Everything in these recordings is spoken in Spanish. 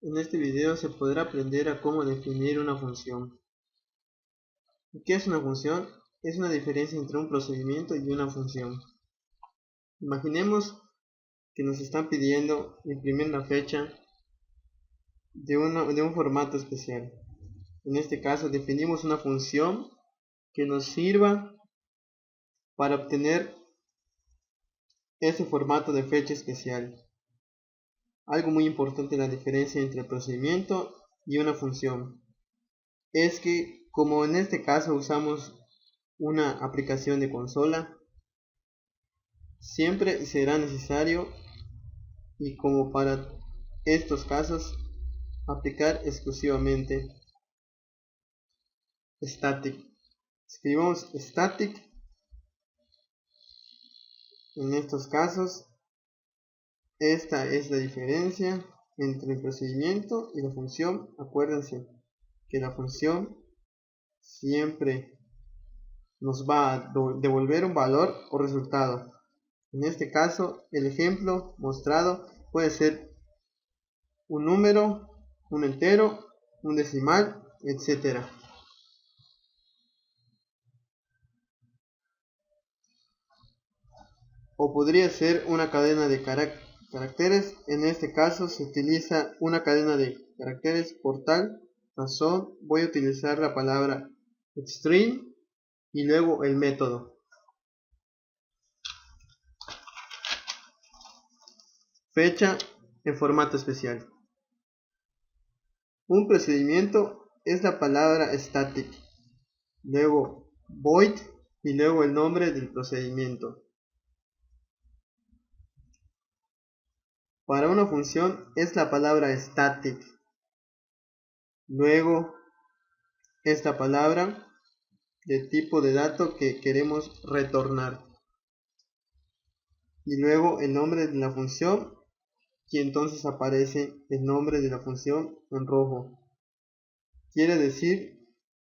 En este video se podrá aprender a cómo definir una función. ¿Qué es una función? Es una diferencia entre un procedimiento y una función. Imaginemos que nos están pidiendo imprimir una fecha de un formato especial. En este caso definimos una función que nos sirva para obtener ese formato de fecha especial. Algo muy importante en la diferencia entre el procedimiento y una función es que, como en este caso usamos una aplicación de consola, siempre será necesario, y como para estos casos, aplicar exclusivamente static. Escribamos static en estos casos. Esta es la diferencia entre el procedimiento y la función. Acuérdense que la función siempre nos va a devolver un valor o resultado. En este caso, el ejemplo mostrado puede ser un número, un entero, un decimal, etc. O podría ser una cadena de caracteres. En este caso se utiliza una cadena de caracteres. Por tal razón voy a utilizar la palabra string y luego el método. Fecha en formato especial. Un procedimiento es la palabra static, luego void y luego el nombre del procedimiento. Para una función es la palabra static, luego esta palabra de tipo de dato que queremos retornar y luego el nombre de la función, y entonces aparece el nombre de la función en rojo. Quiere decir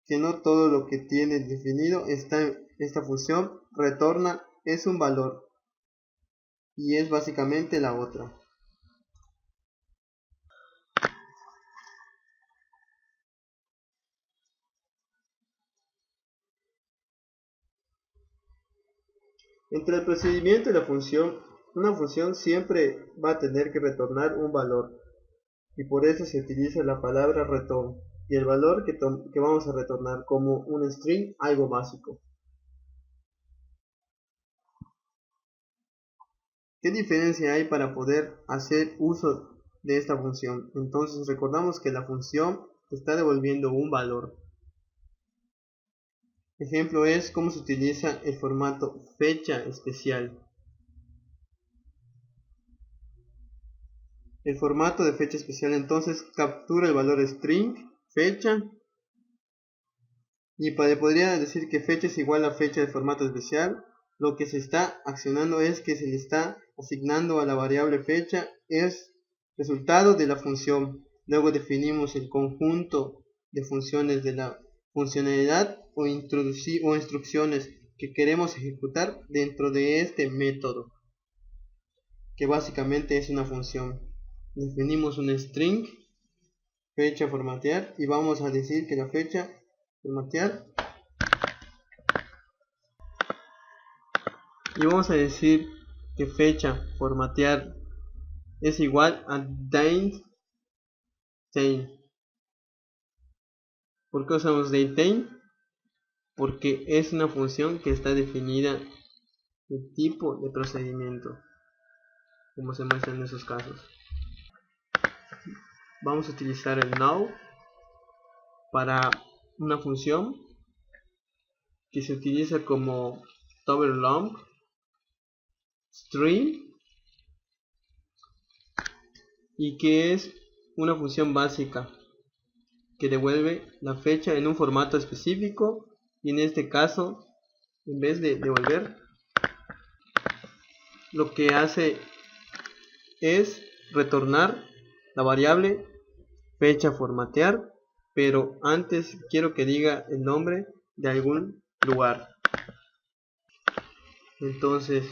que no todo lo que tiene definido esta función retorna es un valor, y es básicamente la otra. Entre el procedimiento y la función, una función siempre va a tener que retornar un valor, y por eso se utiliza la palabra return y el valor que vamos a retornar como un string, algo básico. ¿Qué diferencia hay para poder hacer uso de esta función? Entonces recordamos que la función está devolviendo un valor. Ejemplo es cómo se utiliza el formato fecha especial. El formato de fecha especial entonces captura el valor string, fecha, y podría decir que fecha es igual a fecha de formato especial. Lo que se está accionando es que se le está asignando a la variable fecha es resultado de la función. Luego definimos el conjunto de funciones de la funcionalidad o instrucciones que queremos ejecutar dentro de este método, que básicamente es una función. Definimos un string, fecha formatear, y vamos a decir que la fecha formatear, y vamos a decir que fecha formatear es igual a datetime. ¿Por qué usamos datetime? Porque es una función que está definida el tipo de procedimiento, como se muestra en esos casos. Vamos a utilizar el now para una función que se utiliza como double long string y que es una función básica que devuelve la fecha en un formato específico, y en este caso, en vez de devolver, lo que hace es retornar la variable fecha formatear, pero antes quiero que diga el nombre de algún lugar. Entonces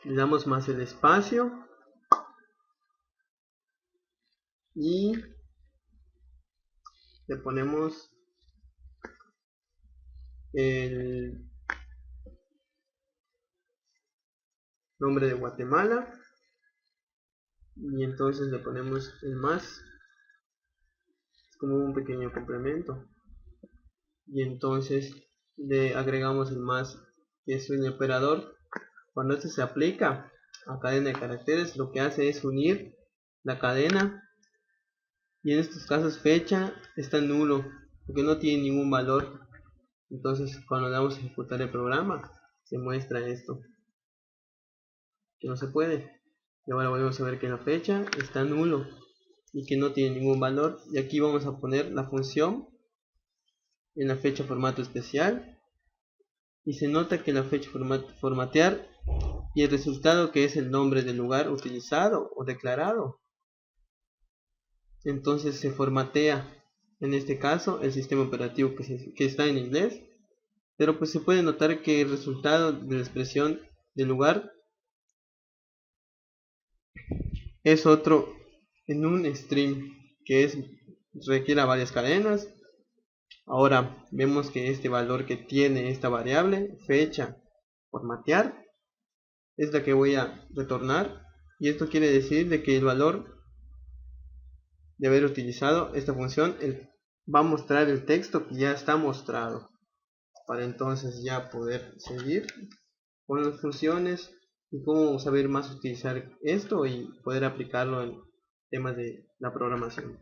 le damos más el espacio y le ponemos el nombre de Guatemala y entonces le ponemos el más, es como un pequeño complemento, y entonces le agregamos el más, que es un operador. Cuando esto se aplica a cadena de caracteres, lo que hace es unir la cadena, y en estos casos fecha está nulo porque no tiene ningún valor. Entonces cuando le damos a ejecutar el programa se muestra esto, que no se puede. Y ahora volvemos a ver que la fecha está nulo y que no tiene ningún valor, y aquí vamos a poner la función en la fecha formato especial, y se nota que la fecha formatear y el resultado, que es el nombre del lugar utilizado o declarado, entonces se formatea en este caso el sistema operativo que está en inglés, pero pues se puede notar que el resultado de la expresión del lugar es otro en un string que requiere varias cadenas. Ahora vemos que este valor que tiene esta variable, fecha formatear, es la que voy a retornar, y esto quiere decir de que el valor de haber utilizado esta función va a mostrar el texto que ya está mostrado, para entonces ya poder seguir con las funciones y cómo saber más utilizar esto y poder aplicarlo en temas de la programación.